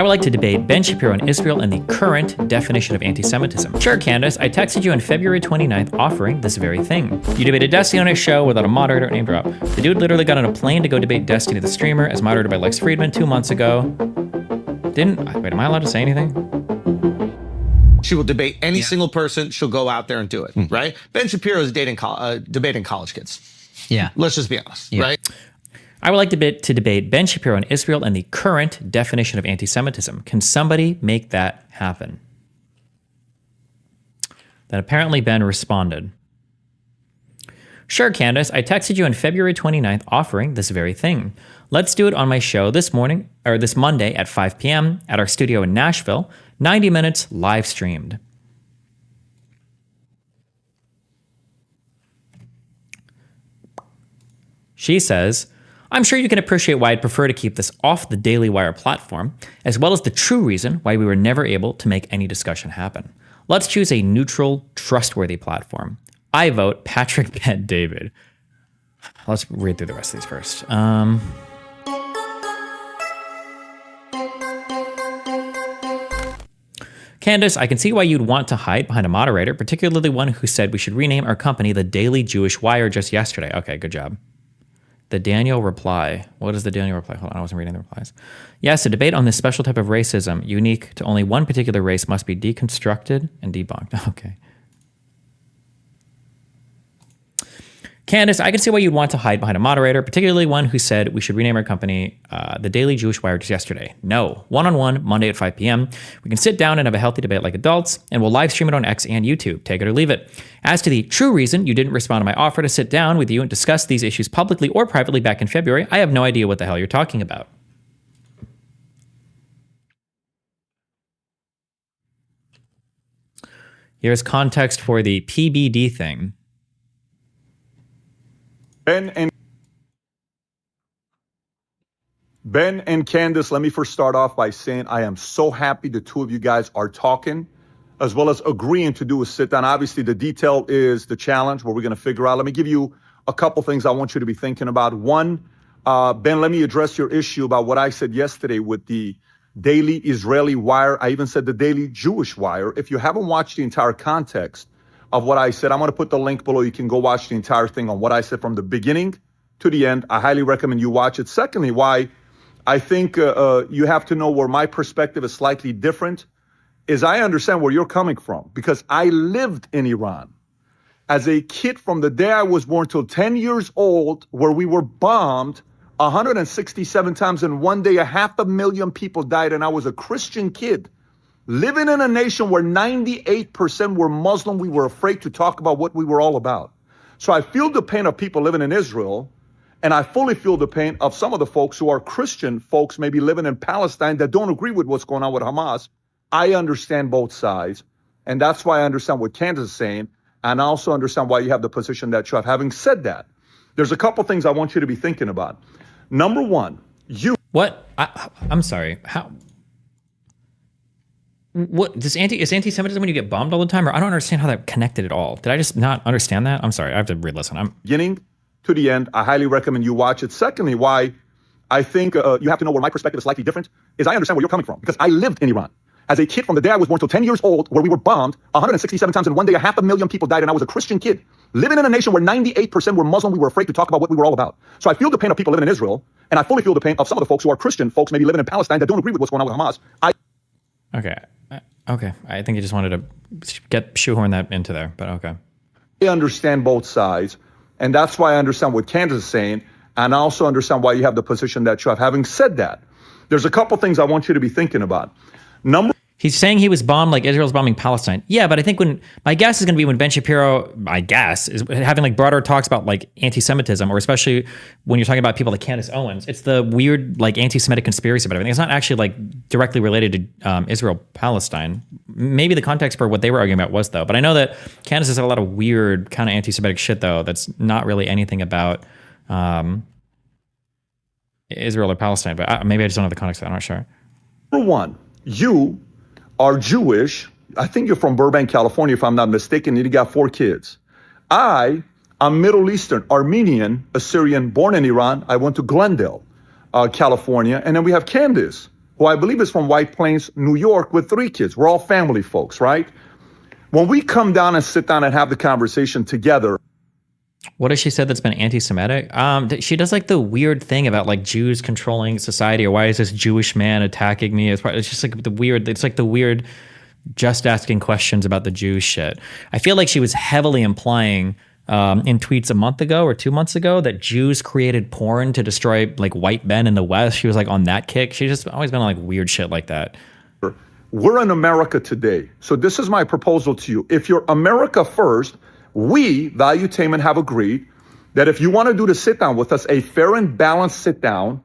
I would like to debate Ben Shapiro and Israel and the current definition of anti-Semitism. Sure, Candace, I texted you on February 29th offering this very thing. You debated Destiny on his show without a moderator or name drop. The dude literally got on a plane to go debate Destiny the streamer as moderated by Lex Friedman 2 months ago. Wait, am I allowed to say anything? She will debate any single person. She'll go out there and do it, right? Ben Shapiro is debating college kids. Yeah. Let's just be honest, right? I would like to debate Ben Shapiro and Israel and the current definition of anti-Semitism. Can somebody make that happen? Then apparently Ben responded. Sure, Candace, I texted you on February 29th offering this very thing. Let's do it on my show this Monday at 5 p.m. at our studio in Nashville, 90 minutes live streamed. She says, I'm sure you can appreciate why I'd prefer to keep this off the Daily Wire platform, as well as the true reason why we were never able to make any discussion happen. Let's choose a neutral, trustworthy platform. I vote Patrick Bet David. Let's read through the rest of these first. Candace, I can see why you'd want to hide behind a moderator, particularly one who said we should rename our company the Daily Jewish Wire just yesterday. Okay, good job. The Daniel reply. What is the Daniel reply? Hold on, I wasn't reading the replies. Yes, a debate on this special type of racism, unique to only one particular race, must be deconstructed and debunked. Okay. Candace, I can see why you'd want to hide behind a moderator, particularly one who said we should rename our company the Daily Jewish Wire just yesterday. No. One-on-one, Monday at 5 p.m. We can sit down and have a healthy debate like adults, and we'll live stream it on X and YouTube. Take it or leave it. As to the true reason you didn't respond to my offer to sit down with you and discuss these issues publicly or privately back in February, I have no idea what the hell you're talking about. Here's context for the PBD thing. Ben and Candace, let me first start off by saying I am so happy the two of you guys are talking, as well as agreeing to do a sit down. Obviously, the detail is the challenge where we're going to figure out. Let me give you a couple things I want you to be thinking about. One, Ben, let me address your issue about what I said yesterday with the Daily Israeli Wire. I even said the Daily Jewish Wire. If you haven't watched the entire context of what I said, I'm going to put the link below. You can go watch the entire thing on what I said from the beginning to the end. I highly recommend you watch it. Secondly, why I think you have to know where my perspective is slightly different is I understand where you're coming from, because I lived in Iran as a kid from the day I was born till 10 years old, where we were bombed 167 times in one day. 500,000 people died, and I was a Christian kid living in a nation where 98% were Muslim. We were afraid to talk about what we were all about. So I feel the pain of people living in Israel, and I fully feel the pain of some of the folks who are Christian folks maybe living in Palestine that don't agree with what's going on with Hamas. I understand both sides, and that's why I understand what Candace is saying, and I also understand why you have the position that you have. Having said that, there's a couple things I want you to be thinking about. Number one, What? I'm sorry. How? What is anti-Semitism when you get bombed all the time? Or I don't understand how that connected at all. Did I just not understand that? I'm sorry. I have to re-listen. Beginning to the end, I highly recommend you watch it. Secondly, why I think you have to know where my perspective is slightly different is I understand where you're coming from, because I lived in Iran as a kid from the day I was born till 10 years old, where we were bombed 167 times in one day. 500,000 people died, and I was a Christian kid living in a nation where 98% were Muslim. We were afraid to talk about what we were all about. So I feel the pain of people living in Israel, and I fully feel the pain of some of the folks who are Christian folks maybe living in Palestine that don't agree with what's going on with Hamas. Okay. I think you just wanted to shoehorn that into there, but okay. I understand both sides, and that's why I understand what Candace is saying, and I also understand why you have the position that you have. Having said that, there's a couple things I want you to be thinking about. He's saying he was bombed like Israel's bombing Palestine. Yeah, but I think my guess is going to be when Ben Shapiro, is having like broader talks about like anti-Semitism, or especially when you're talking about people like Candace Owens, it's the weird like anti-Semitic conspiracy about everything. It's not actually like directly related to Israel-Palestine. Maybe the context for what they were arguing about was, though. But I know that Candace has a lot of weird kind of anti-Semitic shit, though, that's not really anything about Israel or Palestine. But maybe I just don't know the context. I'm not sure. Number one, you are Jewish. I think you're from Burbank, California, if I'm not mistaken. You got 4 kids. I'm Middle Eastern, Armenian, Assyrian, born in Iran. I went to Glendale, California. And then we have Candace, who I believe is from White Plains, New York, with 3 kids. We're all family folks, right? When we come down and sit down and have the conversation together. What has she said that's been anti-Semitic? She does like the weird thing about like Jews controlling society, or why is this Jewish man attacking me? It's just like the weird just asking questions about the Jews shit. I feel like she was heavily implying in tweets a month ago or 2 months ago that Jews created porn to destroy like white men in the West. She was like on that kick. She's just always been on like weird shit like that. We're in America today. So this is my proposal to you. If you're America first, we, Valuetainment, have agreed that if you want to do the sit down with us, a fair and balanced sit down,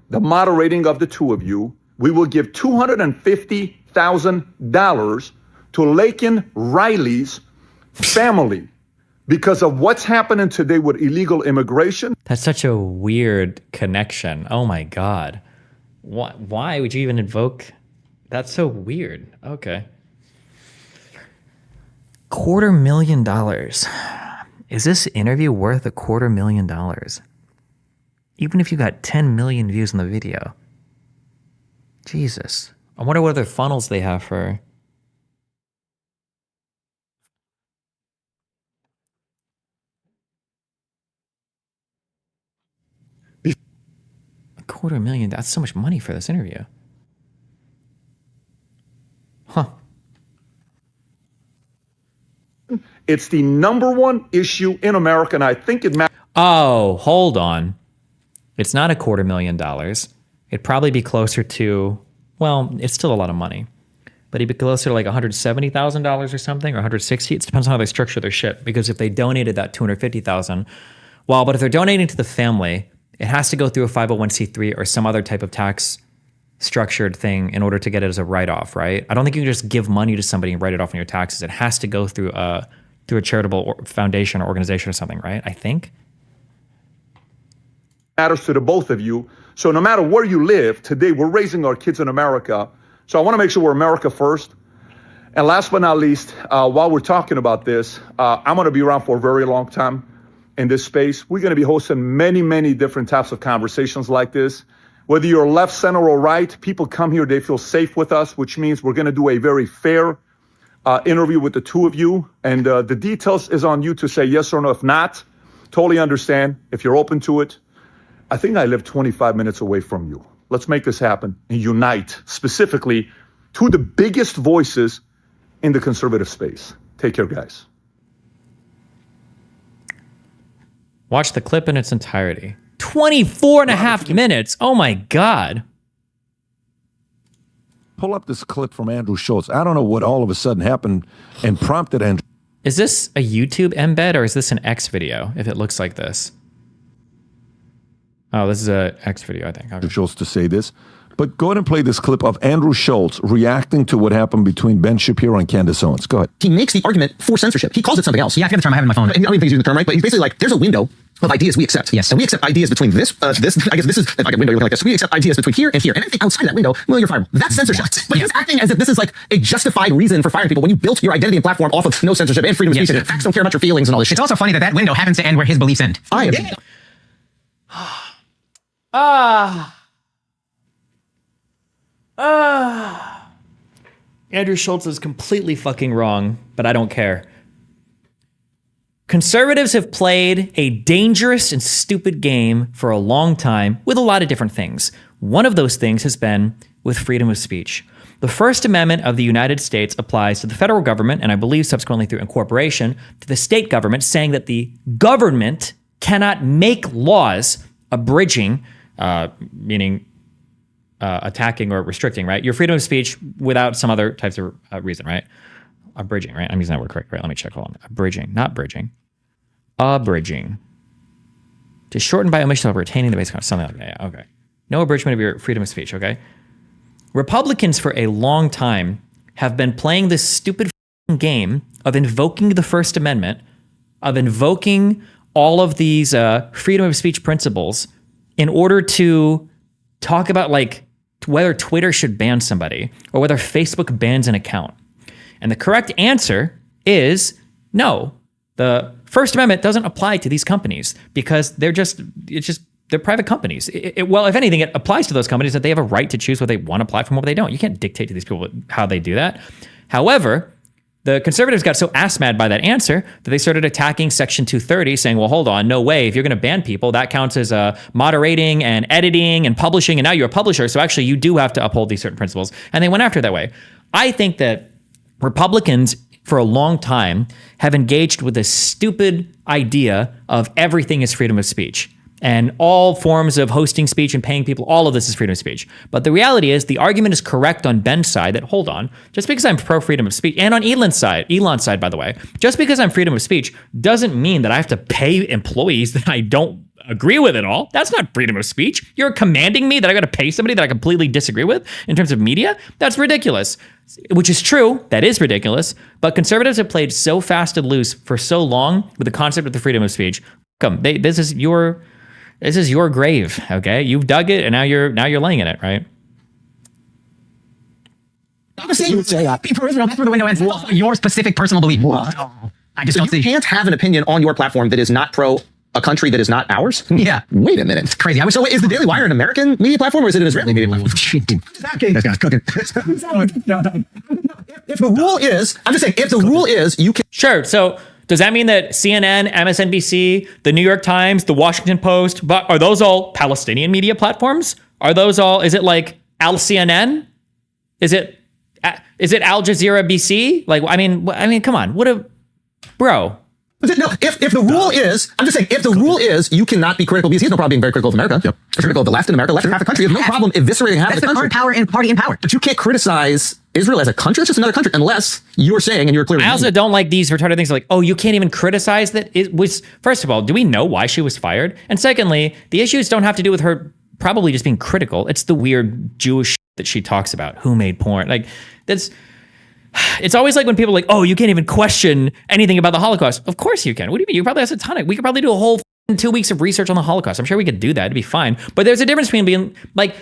the moderating of the 2 of you, we will give $250,000 to Laken Riley's family because of what's happening today with illegal immigration. That's such a weird connection. Oh my God. Why would you even invoke? That's so weird. Okay. $250,000. Is this interview worth $250,000? Even if you got 10 million views on the video. Jesus. I wonder what other funnels they have for. $250,000. That's so much money for this interview. Huh. It's the #1 issue in America, and I think it matters. Oh, hold on. It's not $250,000. It'd probably be closer to, well, it's still a lot of money, but it'd be closer to like $170,000 or something, or 160. It depends on how they structure their shit. Because if they donated that $250,000, well, but if they're donating to the family, it has to go through a 501c3 or some other type of tax structured thing in order to get it as a write-off, right? I don't think you can just give money to somebody and write it off on your taxes. It has to go through a charitable foundation or organization or something, right? I think. Matters to the both of you. So no matter where you live, today we're raising our kids in America. So I want to make sure we're America first. And last but not least, while we're talking about this, I'm going to be around for a very long time in this space. We're going to be hosting many, many different types of conversations like this. Whether you're left, center, or right, people come here, they feel safe with us, which means we're going to do a very fair interview with the 2 of you. And the details is on you to say yes or no. If not, totally understand. If you're open to it, I think I live 25 minutes away from you. Let's make this happen and unite specifically 2 of the biggest voices in the conservative space. Take care, guys. Watch the clip in its entirety. 24 and a half minutes. Oh my God. Pull up this clip from Andrew Schultz. I don't know what all of a sudden happened and prompted Andrew. Is this a YouTube embed or is this an X video if it looks like this? Oh, this is a X video, I think. Okay. Schultz to say this. But go ahead and play this clip of Andrew Schultz reacting to what happened between Ben Shapiro and Candace Owens. Go ahead. He makes the argument for censorship. He calls it something else. Yeah, I forget the term I have in my phone. I don't even think he's using the term right, but he's basically like, there's a window of ideas we accept. Yes. And we accept ideas between this, I guess this is, if I get a window, you're looking like this. We accept ideas between here and here. And anything outside that window, well, you're fireable. That's censorship. What? But he's acting as if this is like a justified reason for firing people when you built your identity and platform off of no censorship and freedom of speech and facts don't care about your feelings and all this shit. It's also funny that window happens to end where his beliefs end. I am. Andrew Schultz is completely fucking wrong, but I don't care. Conservatives have played a dangerous and stupid game for a long time with a lot of different things. One of those things has been with freedom of speech. The First Amendment of the United States applies to the federal government, and I believe subsequently through incorporation, to the state government, saying that the government cannot make laws abridging, meaning attacking or restricting, right? Your freedom of speech without some other types of reason, right? Abridging, right? I'm using that word correct, right? Let me check. Hold on. Abridging, not bridging. Abridging. To shorten by omission of retaining the basic concept, something like that. Yeah, okay. No abridgment of your freedom of speech, okay? Republicans for a long time have been playing this stupid game of invoking the First Amendment, of invoking all of these freedom of speech principles in order to talk about like whether Twitter should ban somebody or whether Facebook bans an account. And the correct answer is no. The First Amendment doesn't apply to these companies because it's just they're private companies. Well, if anything, it applies to those companies that they have a right to choose what they want to platform, what they don't. You can't dictate to these people how they do that. However, the conservatives got so ass-mad by that answer that they started attacking Section 230, saying, well, hold on, no way. If you're going to ban people, that counts as moderating and editing and publishing, and now you're a publisher, so actually you do have to uphold these certain principles. And they went after it that way. I think that Republicans, for a long time, have engaged with this stupid idea of everything is freedom of speech. And all forms of hosting speech and paying people, all of this is freedom of speech. But the reality is the argument is correct on Ben's side that, hold on, just because I'm pro freedom of speech, and on Elon's side, by the way, just because I'm freedom of speech doesn't mean that I have to pay employees that I don't agree with at all. That's not freedom of speech. You're commanding me that I got to pay somebody that I completely disagree with in terms of media? That's ridiculous. Which is true. That is ridiculous. But conservatives have played so fast and loose for so long with the concept of the freedom of speech. This is your grave, okay? You've dug it, and now you're laying in it, right? You your specific personal belief. I just don't see. You can't have an opinion on your platform that is not pro a country that is not ours? Yeah. Wait a minute. It's crazy. So is the Daily Wire an American media platform or is it an Israeli media platform? This guy's cooking. If the rule is, I'm just saying, if the rule is, you can. Sure. So does that mean that CNN, MSNBC, the New York Times, the Washington Post, are those all Palestinian media platforms? Are those all, is it like Al CNN? Is it Al Jazeera BC? Like, I mean, come on. Bro. No, if the rule is, I'm just saying, if the rule is you cannot be critical, because he has no problem being very critical of America, critical of the left in America, left in half the country, you have no problem eviscerating half the country. Current power and party in power. But you can't criticize Israel as a country. It's just another country, unless you're saying, and you're clearly. I also don't like these retarded things like, oh, you can't even criticize that. It was, first of all, do we know why she was fired? And secondly, the issues don't have to do with her probably just being critical. It's the weird Jewish that she talks about. Who made porn? Like, it's always like when people are like, oh, you can't even question anything about the Holocaust. Of course you can. What do you mean? You probably have a ton of, we could probably do a whole 2 weeks of research on the Holocaust. I'm sure we could do that. It'd be fine. But there's a difference between being like,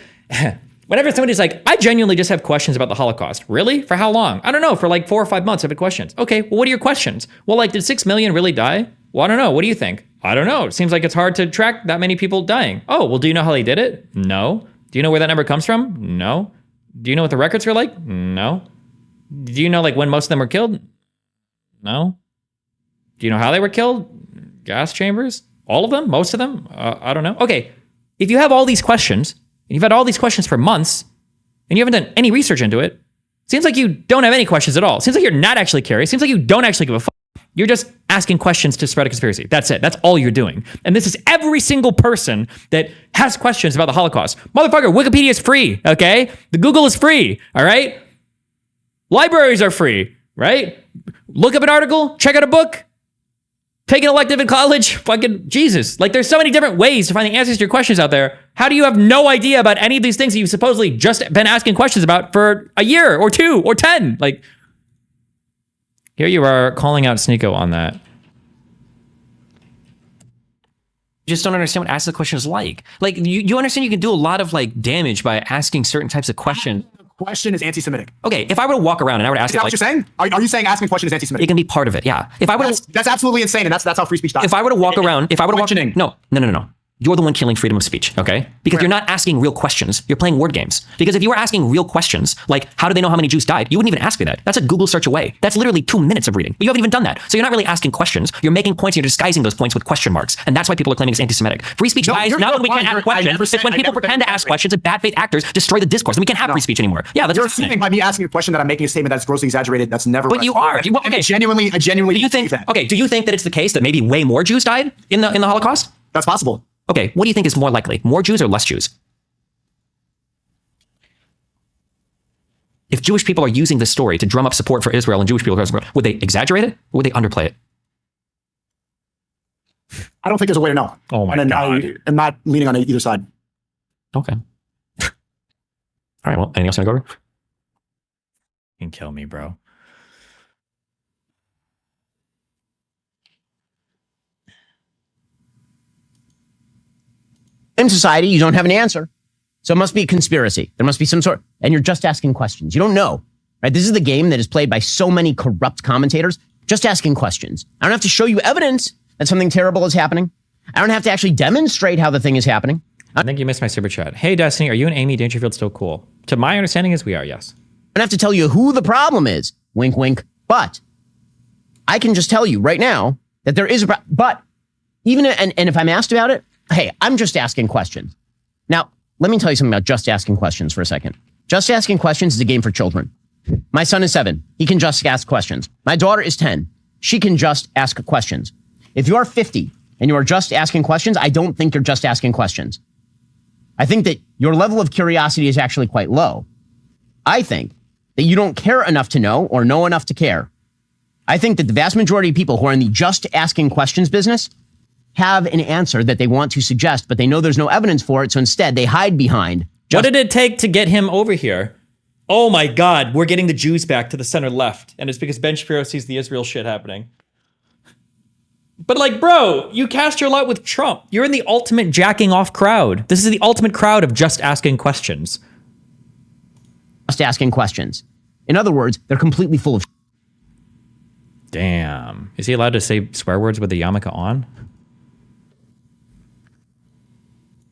whenever somebody's like, I genuinely just have questions about the Holocaust. Really? For how long? I don't know. For like 4 or 5 months, I've had questions. Okay, well, what are your questions? Well, like, did 6 million really die? Well, I don't know. What do you think? I don't know. It seems like it's hard to track that many people dying. Oh, well, do you know how they did it? No. Do you know where that number comes from? No. Do you know what the records are like? No. Do you know like when most of them were killed? No. Do you know how they were killed? Gas chambers? All of them? Most of them? I don't know. Okay. If you have all these questions, and you've had all these questions for months, and you haven't done any research into it, seems like you don't have any questions at all. Seems like you're not actually curious. Seems like you don't actually give a fuck. You're just asking questions to spread a conspiracy. That's it. That's all you're doing. And this is every single person that has questions about the Holocaust. Motherfucker, Wikipedia is free, okay? The Google is free, all right? Libraries are free, right? Look up an article, check out a book, take an elective in college, fucking Jesus. Like, there's so many different ways to find the answers to your questions out there. How do you have no idea about any of these things that you've supposedly just been asking questions about for a year or 2 or 10? Like, here you are calling out Sneeko on that. You just don't understand what asking the question is like. Like, you understand you can do a lot of like damage by asking certain types of questions. Question is anti-Semitic. Okay, if I were to walk around and I were to ask, is that what you're saying? Are you saying asking a question is anti-Semitic? It can be part of it, yeah. If I were that's absolutely insane, and that's how free speech dies. If I were to walk around, questioning. No. You're the one killing freedom of speech, okay? Because you're not asking real questions. You're playing word games. Because if you were asking real questions, like how do they know how many Jews died, you wouldn't even ask me that. That's a Google search away. That's literally 2 minutes of reading. But you haven't even done that. So you're not really asking questions. You're making points and you're disguising those points with question marks. And that's why people are claiming it's anti-Semitic. Free speech dies not when we can't ask questions. It's when people pretend to ask questions and bad faith actors destroy the discourse. And we can't have free speech anymore. Yeah, that's you're assuming by me asking a question that I'm making a statement that's grossly exaggerated. That's never. But you are. Okay. I genuinely do you think that. Okay. Do you think that it's the case that maybe way more Jews died in the Holocaust? That's possible. Okay, what do you think is more likely? More Jews or less Jews? If Jewish people are using this story to drum up support for Israel and Jewish people, would they exaggerate it or would they underplay it? I don't think there's a way to know. Oh my God. I am not leaning on either side. Okay. All right, well, anything else you want to go over? You can kill me, bro. In society, you don't have an answer. So it must be a conspiracy. There must be some sort, and you're just asking questions. You don't know, right? This is the game that is played by so many corrupt commentators, just asking questions. I don't have to show you evidence that something terrible is happening. I don't have to actually demonstrate how the thing is happening. I think you missed my super chat. Hey, Destiny, are you and Amy Dangerfield still cool? To my understanding is we are, yes. I don't have to tell you who the problem is. Wink, wink. But I can just tell you right now that there is a problem. But even, and if I'm asked about it, hey, I'm just asking questions. Now, let me tell you something about just asking questions for a second. Just asking questions is a game for children. My son is 7. He can just ask questions. My daughter is 10. She can just ask questions. If you are 50 and you are just asking questions, I don't think you're just asking questions. I think that your level of curiosity is actually quite low. I think that you don't care enough to know or know enough to care. I think that the vast majority of people who are in the just asking questions business have an answer that they want to suggest, but they know there's no evidence for it, so instead they hide behind. What did it take to get him over here? Oh my God, we're getting the Jews back to the center left, and it's because Ben Shapiro sees the Israel shit happening. But like, bro, you cast your lot with Trump. You're in the ultimate jacking off crowd. This is the ultimate crowd of just asking questions. Just asking questions. In other words, they're completely full of. Damn. Is he allowed to say swear words with the yarmulke on?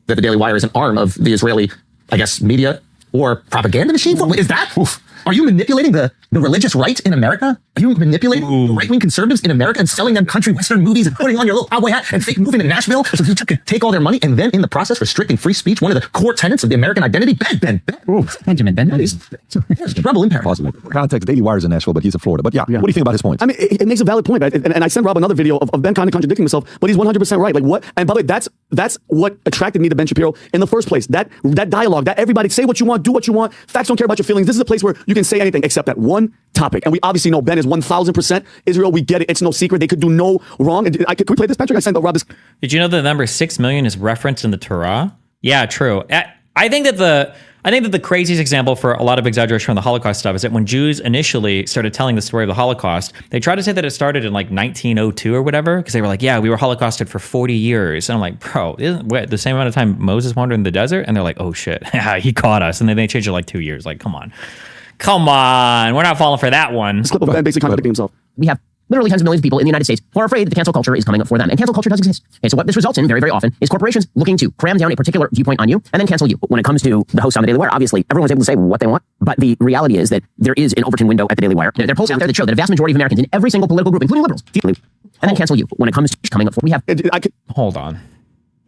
That the Daily Wire is an arm of the Israeli, I guess, media or propaganda machine? Is that? Oof. Are you manipulating the religious right in America? Are you manipulating the right-wing conservatives in America and selling them country western movies and putting on your little cowboy hat and fake moving to Nashville so you could take all their money and then in the process restricting free speech, one of the core tenets of the American identity? Ben. Benjamin. There's trouble in Paris. Context, Daily Wire's in Nashville, but he's in Florida. But yeah, what do you think about his points? I mean, it makes a valid point, right? And I sent Rob another video of Ben kind of contradicting himself, but he's 100% right. Like what? And by the way, that's what attracted me to Ben Shapiro in the first place. That dialogue, that everybody say what you want, do what you want. Facts don't care about your feelings. This is a place where you can say anything except that one topic. And we obviously know Ben is 1,000% Israel. We get it. It's no secret. They could do no wrong. Can we play this, Patrick? I sent Rob this. Did you know that the number 6 million is referenced in the Torah? Yeah, true. I think that the craziest example for a lot of exaggeration from the Holocaust stuff is that when Jews initially started telling the story of the Holocaust, they tried to say that it started in like 1902 or whatever, because they were like, yeah, we were Holocausted for 40 years. And I'm like, bro, isn't the same amount of time Moses wandered in the desert? And they're like, oh shit, he caught us. And then they changed it like 2 years. Like, come on, we're not falling for that one. This clip of Ben basically contradicting himself. We have literally tens of millions of people in the United States who are afraid that the cancel culture is coming up for them. And cancel culture does exist. Okay, so what this results in very, very often is corporations looking to cram down a particular viewpoint on you and then cancel you. When it comes to the host on the Daily Wire, obviously everyone's able to say what they want. But the reality is that there is an Overton window at the Daily Wire. There are polls out there that show that a vast majority of Americans in every single political group, including liberals, and then cancel you. When it comes to coming up for, we have. Hold on.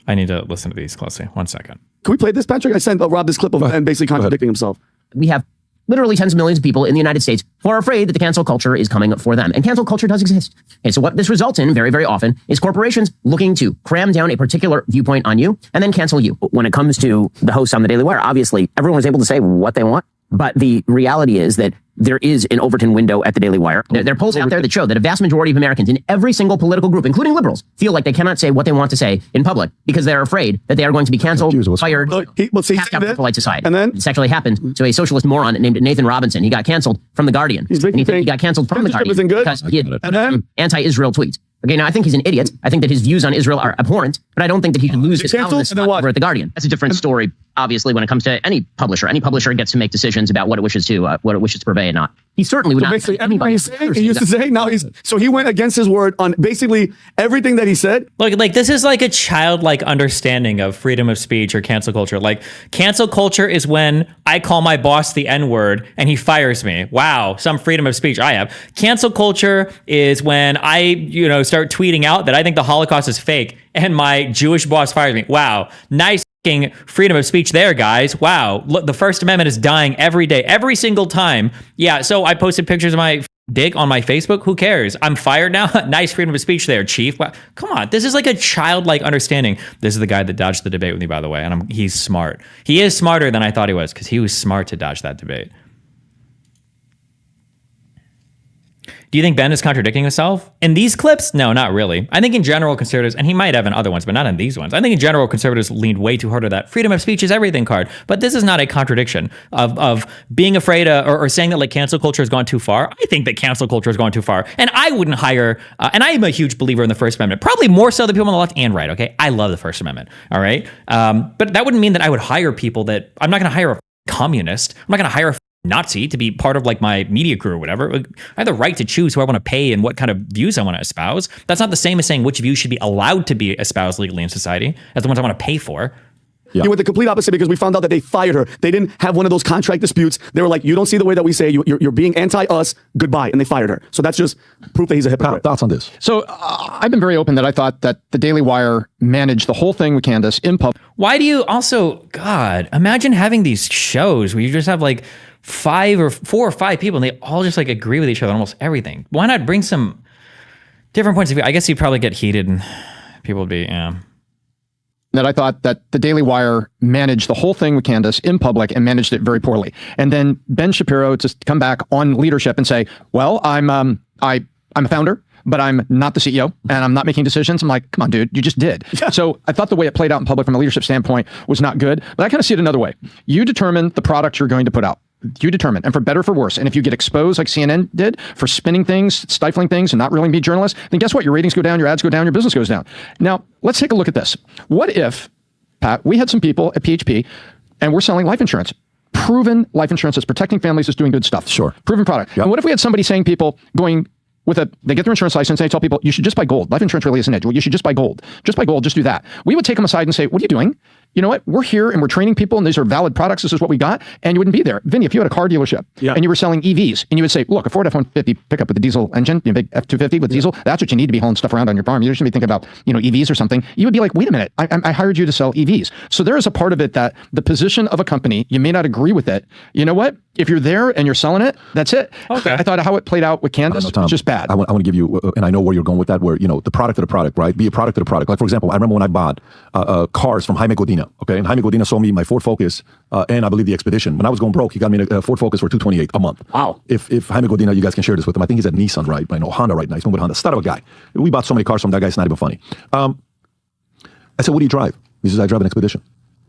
I need to listen to these closely. 1 second. Can we play this, Patrick? I sent Rob this clip of Ben basically contradicting himself. We have literally tens of millions of people in the United States who are afraid that the cancel culture is coming up for them. And cancel culture does exist. Okay, so what this results in very, very often is corporations looking to cram down a particular viewpoint on you and then cancel you. When it comes to the hosts on the Daily Wire, obviously everyone is able to say what they want. But the reality is that there is an Overton window at the Daily Wire. There are polls out there that show that a vast majority of Americans in every single political group, including liberals, feel like they cannot say what they want to say in public because they're afraid that they are going to be canceled, fired, cast out of polite society. And then this actually happened to a socialist moron named Nathan Robinson. He got canceled from The Guardian. He got canceled from The Guardian because he had anti-Israel tweets. Okay, now I think he's an idiot. I think that his views on Israel are abhorrent, but I don't think that he can lose his columnist spot over at The Guardian. That's a different story, obviously, when it comes to any publisher. Any publisher gets to make decisions about what it wishes to purvey and not. He certainly would not. Basically, everything he said, he used to say. Now so he went against his word on basically everything that he said. Like this is like a childlike understanding of freedom of speech or cancel culture. Like cancel culture is when I call my boss the N-word and he fires me. Wow, some freedom of speech I have. Cancel culture is when I, start tweeting out that I think the Holocaust is fake and my Jewish boss fires me. Wow, nice freedom of speech there, guys. Wow, look, the First Amendment is dying every day, every single time. Yeah, so I posted pictures of my dick on my Facebook. Who cares? I'm fired now. Nice freedom of speech there, chief. Wow. Come on, this is like a childlike understanding. This is the guy that dodged the debate with me, by the way, and he's smart. He is smarter than I thought he was because he was smart to dodge that debate. Do you think Ben is contradicting himself? In these clips? No, not really. I think in general conservatives, and he might have in other ones, but not in these ones. I think in general conservatives leaned way too hard to that freedom of speech is everything card. But this is not a contradiction of being afraid or saying that like cancel culture has gone too far. I think that cancel culture has gone too far. And I wouldn't hire, and I am a huge believer in the First Amendment, probably more so than people on the left and right, okay? I love the First Amendment, all right? But that wouldn't mean that I would hire people that, I'm not gonna hire a communist. I'm not gonna hire a Nazi to be part of like my media crew or whatever. Like, I have the right to choose who I want to pay and what kind of views I want to espouse. That's not the same as saying which views should be allowed to be espoused legally in society as the ones I want to pay for. You went the complete opposite because we found out that they fired her. They didn't have one of those contract disputes. They were like, you don't see the way that we say you're being anti-us. Goodbye. And they fired her. So that's just proof that he's a hypocrite. Thoughts on this? So I've been very open that I thought that the Daily Wire managed the whole thing with Candace in public. Why do you also, God, imagine having these shows where you just have like 4 or 5 people and they all just like agree with each other on almost everything. Why not bring some different points of view? I guess you'd probably get heated and people would be, yeah. That I thought that the Daily Wire managed the whole thing with Candace in public and managed it very poorly. And then Ben Shapiro just come back on leadership and say, well, I'm a founder, but I'm not the CEO and I'm not making decisions. I'm like, come on, dude, you just did. So I thought the way it played out in public from a leadership standpoint was not good, but I kind of see it another way. You determine the product you're going to put out. You determine, and for better or for worse. And if you get exposed like CNN did for spinning things, stifling things, and not really be journalists, then guess what? Your ratings go down, your ads go down, your business goes down. Now, let's take a look at this. What if, Pat, we had some people at PHP and we're selling life insurance, proven life insurance that's protecting families, that's doing good stuff. Sure. Proven product. Yep. And what if we had somebody saying people going with they get their insurance license and they tell people, you should just buy gold. Life insurance really isn't it. You should just buy gold. Just buy gold, just do that. We would take them aside and say, what are you doing? You know what? We're here and we're training people and these are valid products. This is what we got. And you wouldn't be there. Vinny, if you had a car dealership and you were selling EVs and you would say, look, a Ford F-150 pickup with a diesel engine, a big F-250 with diesel, that's what you need to be hauling stuff around on your farm. You shouldn't be thinking about, EVs or something. You would be like, wait a minute, I hired you to sell EVs. So there is a part of it that the position of a company, you may not agree with it. You know what? If you're there and you're selling it, that's it. Okay. I thought how it played out with Candace was just bad. I want to give you, and I know where you're going with that, where, the product of the product, right? Be a product of the product. Like, for example, I remember when I bought cars from Jaime Godina, okay? And Jaime Godina sold me my Ford Focus and I believe the Expedition. When I was going broke, he got me a Ford Focus for $228 a month. Wow. If Jaime Godina, you guys can share this with him. I think he's at Nissan, right? I know Honda right now. He's going with Honda. Stud of a guy. We bought so many cars from that guy, it's not even funny. I said, what do you drive? He says, I drive an Expedition.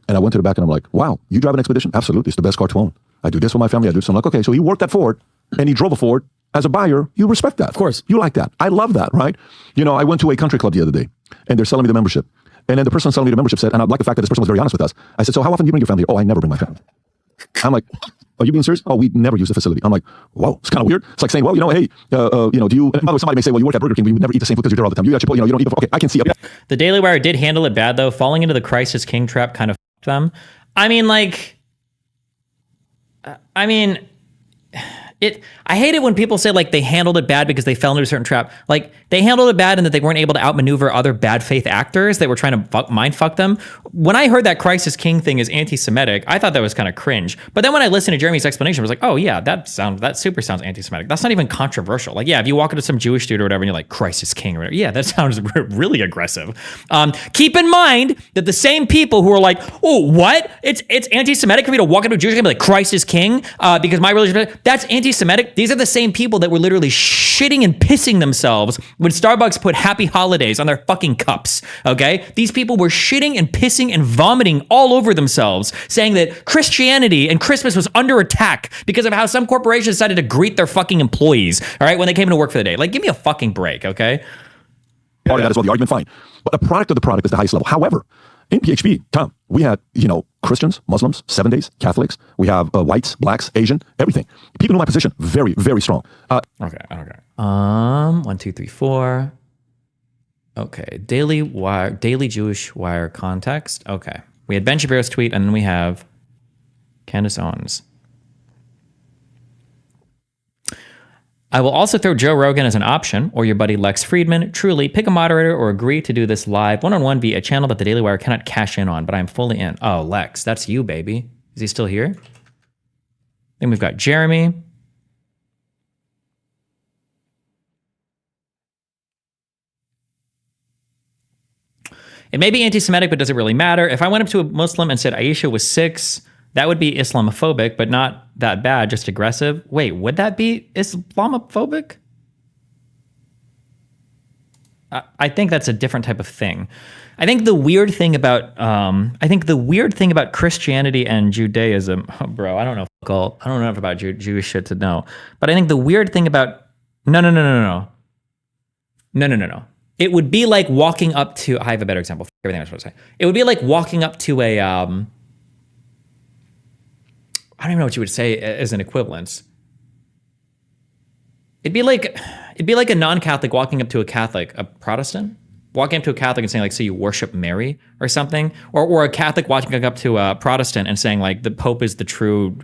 And I went to the back and I'm like, wow, you drive an Expedition? Absolutely. It's the best car to own. I do this with my family. I do this. I'm like, okay, so he worked at Ford and he drove a Ford. As a buyer, you respect that. Of course. You like that. I love that, right? I went to a country club the other day and they're selling me the membership. And then the person selling me the membership said, and I like the fact that this person was very honest with us. I said, so how often do you bring your family here? Oh, I never bring my family. I'm like, are you being serious? Oh, we never use the facility. I'm like, whoa, it's kind of weird. It's like saying, well, hey, do you, by the way, somebody may say, well, you work at Burger King, but you never eat the same food because you're there all the time. You got Chipotle, you don't eat okay, I can see. The Daily Wire did handle it bad though. Falling into the Crisis King trap kind of f***ed them. I hate it when people say like they handled it bad because they fell into a certain trap. Like they handled it bad and that they weren't able to outmaneuver other bad faith actors that were trying to mind fuck them. When I heard that Crisis King thing is anti-Semitic, I thought that was kind of cringe. But then when I listened to Jeremy's explanation, I was like, oh yeah, that super sounds anti-Semitic. That's not even controversial. Like, yeah, if you walk into some Jewish dude or whatever and you're like Crisis King or whatever, yeah, that sounds really aggressive. Keep in mind that the same people who are like, oh, what? It's anti-Semitic for me to walk into a Jewish guy and be like Crisis King because my religion, that's anti-Semitic. These are the same people that were literally shitting and pissing themselves when Starbucks put Happy Holidays on their fucking cups, okay? These people were shitting and pissing and vomiting all over themselves, saying that Christianity and Christmas was under attack because of how some corporation decided to greet their fucking employees, all right, when they came to work for the day. Like, give me a fucking break, okay? Part of that as well, the argument, fine. But the product of the product is the highest level. However, in PHP, Tom, we had, Christians, Muslims, 7 days, Catholics. We have whites, blacks, Asian, everything. People in my position, very, very strong. Okay. 1, 2, 3, 4. Okay. Daily Jewish Wire context. Okay. We had Ben Shapiro's tweet, and then we have Candace Owens. I will also throw Joe Rogan as an option, or your buddy Lex Friedman. Truly, pick a moderator or agree to do this live one-on-one via a channel that the Daily Wire cannot cash in on, but I'm fully in. Oh, Lex, that's you, baby. Is he still here? Then we've got Jeremy. It may be anti-Semitic, but does it really matter? If I went up to a Muslim and said Aisha was 6, that would be Islamophobic, but not that bad, just aggressive. Wait, would that be Islamophobic? I think that's a different type of thing. I think the weird thing about Christianity and Judaism, oh, bro, I don't know enough about Jewish shit to know. But I think the weird thing about no. It would be like walking up to. I have a better example. Everything I was supposed to say. It would be like walking up to a I don't even know what you would say as an equivalence. It'd be like a non-Catholic walking up to a Catholic, a Protestant, walking up to a Catholic and saying like, so you worship Mary or something, or a Catholic walking up to a Protestant and saying like the Pope is the true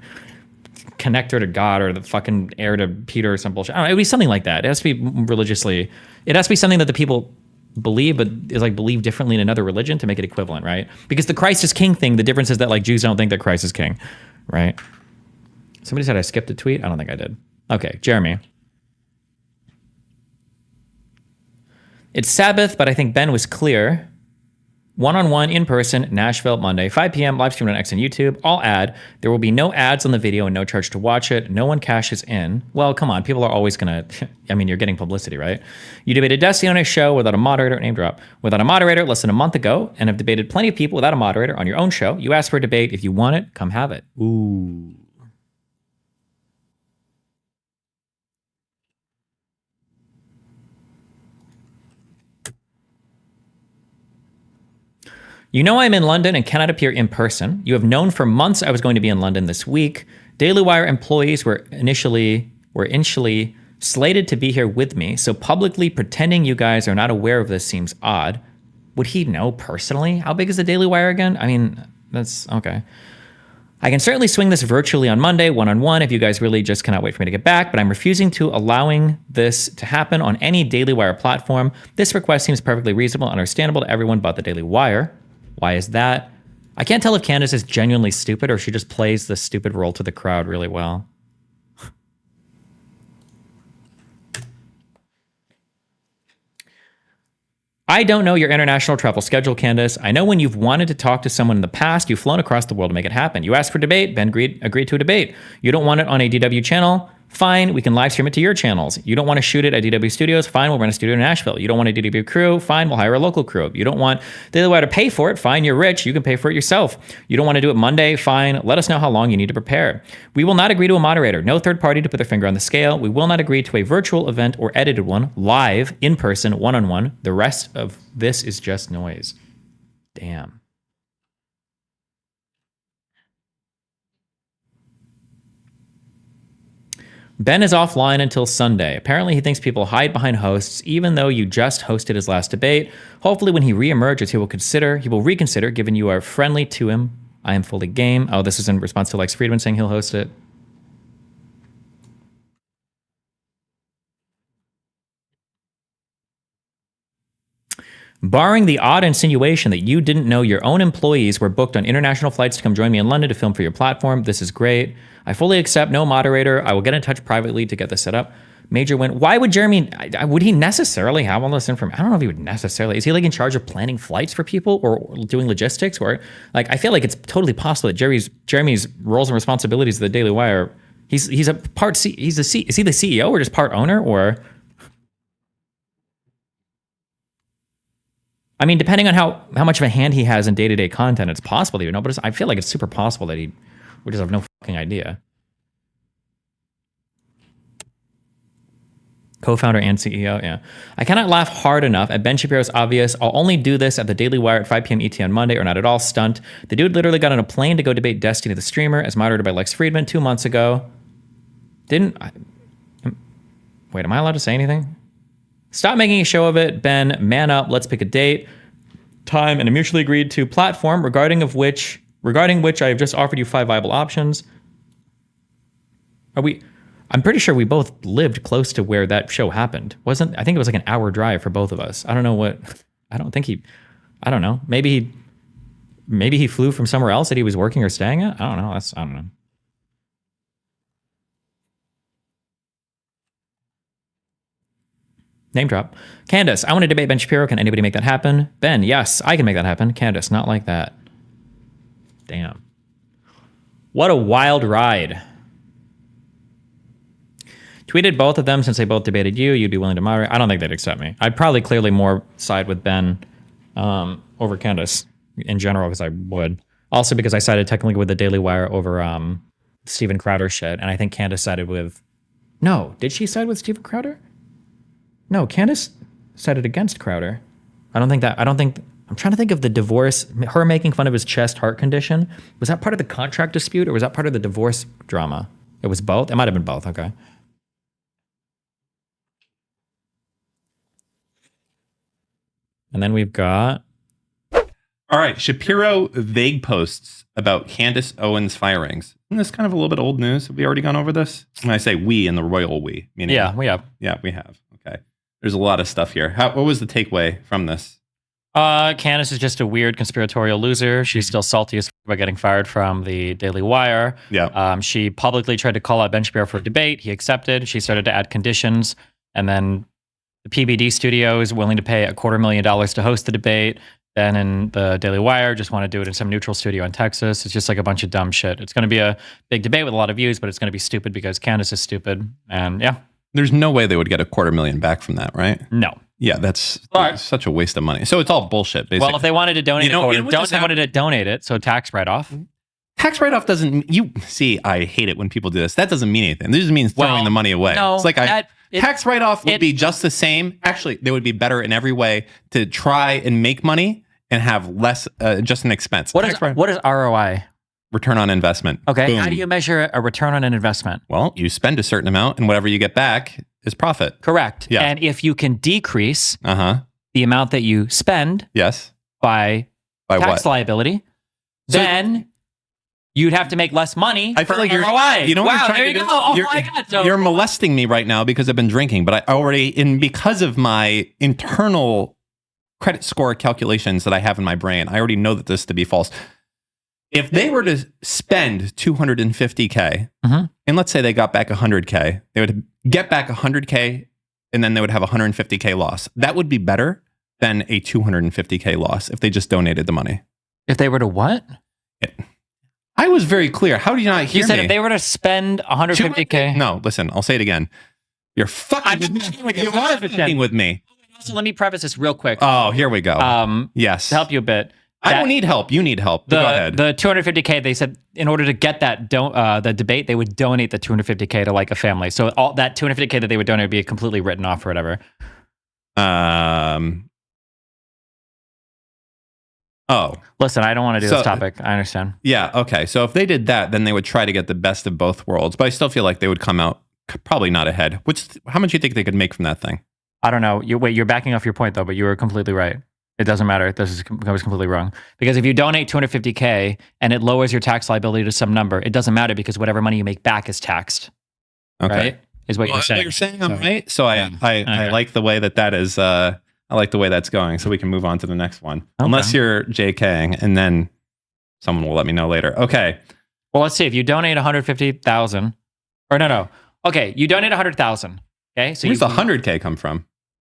connector to God or the fucking heir to Peter or some bullshit. I don't know, it would be something like that. It has to be religiously. It has to be something that the people believe, but is like believe differently in another religion to make it equivalent, right? Because the Christ is king thing, the difference is that like Jews don't think that Christ is king, right? Somebody said I skipped a tweet. I don't think I did. Okay, Jeremy. It's Sabbath, but I think Ben was clear. One-on-one, in person, Nashville, Monday, 5 p.m., live stream on X and YouTube. I'll add, there will be no ads on the video and no charge to watch it. No one cashes in. Well, come on, people are always gonna, I mean, you're getting publicity, right? You debated Destiny on a show without a moderator, name drop, without a moderator less than a month ago, and have debated plenty of people without a moderator on your own show. You asked for a debate. If you want it, come have it. Ooh. You know I'm in London and cannot appear in person. You have known for months I was going to be in London this week. Daily Wire employees were initially slated to be here with me, so publicly pretending you guys are not aware of this seems odd. Would he know personally? How big is the Daily Wire again? I mean, that's okay. I can certainly swing this virtually on Monday, one-on-one, if you guys really just cannot wait for me to get back, but I'm refusing to allowing this to happen on any Daily Wire platform. This request seems perfectly reasonable and understandable to everyone but the Daily Wire. Why is that? I can't tell if Candace is genuinely stupid or she just plays the stupid role to the crowd really well. I don't know your international travel schedule, Candace. I know when you've wanted to talk to someone in the past, you've flown across the world to make it happen. You asked for debate, Ben agreed to a debate. You don't want it on a DW channel? Fine, we can live stream it to your channels. You don't want to shoot it at DW Studios? Fine, we'll run a studio in Nashville. You don't want a DW crew? Fine, we'll hire a local crew. You don't want Daily Wire to pay for it? Fine, you're rich. You can pay for it yourself. You don't want to do it Monday? Fine, let us know how long you need to prepare. We will not agree to a moderator. No third party to put their finger on the scale. We will not agree to a virtual event or edited one, live, in person, one-on-one. The rest of this is just noise. Damn. Ben is offline until Sunday. Apparently, he thinks people hide behind hosts, even though you just hosted his last debate. Hopefully, when he reemerges, he will reconsider, given you are friendly to him. I am fully game. Oh, this is in response to Lex Friedman saying he'll host it. Barring the odd insinuation that you didn't know your own employees were booked on international flights to come join me in London to film for your platform, this is great. I fully accept no moderator. I will get in touch privately to get this set up. Major win. Why would Jeremy, would he necessarily have all this information? I don't know if he would necessarily. Is he like in charge of planning flights for people or doing logistics? Or like, I feel like it's totally possible that Jeremy's roles and responsibilities of the Daily Wire, he's a part, is he the CEO or just part owner or? I mean, depending on how much of a hand he has in day-to-day content, it's possible that you know, but I feel like it's super possible that he would just have no fucking idea. Co-founder and CEO, yeah. I cannot laugh hard enough at Ben Shapiro's obvious, I'll only do this at the Daily Wire at 5 p.m. ET on Monday or not at all stunt. The dude literally got on a plane to go debate Destiny the streamer as moderated by Lex Friedman 2 months ago. Wait, am I allowed to say anything? Stop making a show of it, Ben. Man up. Let's pick a date, time, and a mutually agreed to platform regarding which I have just offered you 5 viable options. I'm pretty sure we both lived close to where that show happened. I think it was like an hour drive for both of us. I don't know. Maybe he flew from somewhere else that he was working or staying at. I don't know. I don't know. Name drop. Candace, I want to debate Ben Shapiro. Can anybody make that happen? Ben, yes, I can make that happen. Candace, not like that. Damn. What a wild ride. Tweeted both of them since they both debated you. You'd be willing to moderate. I don't think they'd accept me. I'd probably clearly more side with Ben over Candace in general because I would. Also because I sided technically with the Daily Wire over Steven Crowder shit. And I think Candace sided with... No, did she side with Steven Crowder? No, Candace sided against Crowder. I don't think... I'm trying to think of the divorce, her making fun of his chest heart condition. Was that part of the contract dispute or was that part of the divorce drama? It was both? It might have been both. Okay. And then we've got... All right. Shapiro vague posts about Candace Owens firings. Isn't this kind of a little bit old news? Have we already gone over this? When I say we in the royal we. Meaning, yeah, we have. Yeah, we have. Okay. There's a lot of stuff here. What was the takeaway from this? Candace is just a weird conspiratorial loser. She's still salty as by getting fired from the Daily Wire. Yeah. She publicly tried to call out Ben Shapiro for a debate. He accepted. She started to add conditions. And then the PBD studio is willing to pay $250,000 to host the debate. Then in the Daily Wire, just want to do it in some neutral studio in Texas. It's just like a bunch of dumb shit. It's going to be a big debate with a lot of views, but it's going to be stupid because Candace is stupid. And yeah. There's no way they would get $250,000 back from that, right? No. Yeah, that's such a waste of money. So it's all bullshit, basically. Well, if they wanted to donate they wanted to donate it, so tax write-off. Tax write-off doesn't... You see, I hate it when people do this. That doesn't mean anything. This just means throwing the money away. No, it's like tax write-off would be just the same. Actually, they would be better in every way to try and make money and have less, just an expense. What is ROI? Return on investment. Okay. Boom. How do you measure a return on an investment? Well, you spend a certain amount and whatever you get back is profit. Correct. Yeah. And if you can decrease the amount that you spend by tax liability, then you'd have to make less money I feel like you're, ROI. You know what wow, you're trying there you to do? go. Oh my God. So, you're molesting me right now because I've been drinking, but I already, because of my internal credit score calculations that I have in my brain, I already know that this to be false. If they were to spend $250K, and let's say they got back $100K, they would get back $100K, and then they would have $150K loss. That would be better than a $250K loss if they just donated the money. If they were to what? I was very clear. How do you not hear me? You said if they were to spend $150K. No, listen, I'll say it again. You're fucking with me. So let me preface this real quick. Oh, here we go. Yes. To help you a bit. I don't need help. You need help. Go ahead. The $250K, they said in order to get that the debate, they would donate the $250K to like a family. So all that $250K that they would donate would be completely written off or whatever. Oh. Listen, I don't want to do this topic. I understand. Yeah, okay. So if they did that, then they would try to get the best of both worlds. But I still feel like they would come out probably not ahead. How much do you think they could make from that thing? I don't know. You're backing off your point though, but you were completely right. It doesn't matter. I was completely wrong. Because if you donate $250K and it lowers your tax liability to some number, it doesn't matter because whatever money you make back is taxed. Okay. Right? Is what you're saying. You're saying I'm right. So I like the way that is. I like the way that's going. So we can move on to the next one. Okay. Unless you're JKing, and then someone will let me know later. Okay. Well, let's see. If you donate $150,000, or no. Okay, you donate $100,000. Okay. So where's the $100K come from?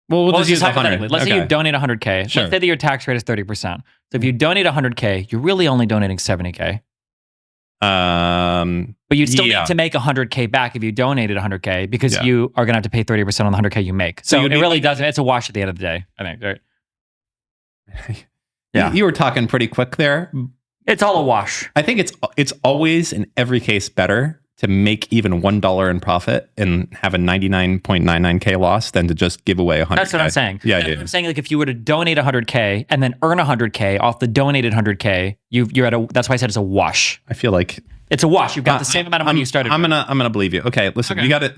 Well, we'll just use 100. Let's say you donate $100K. Sure. Let's say that your tax rate is 30%. So if you donate $100K, you're really only donating $70K. But you'd still need to make $100K back if you donated $100K because you are going to have to pay 30% on the $100K you make. So it really doesn't. It's a wash at the end of the day, I think. Right? Yeah. You were talking pretty quick there. It's all a wash. I think it's always in every case better to make even $1 in profit and have a 99.99K loss than to just give away 100K. That's what I'm saying. Yeah, I'm saying like if you were to donate 100K and then earn 100K off the donated 100K, you're at that's why I said it's a wash. I feel like it's a wash. You've got the same amount of money you started. I'm gonna believe you. Okay, listen, you got it.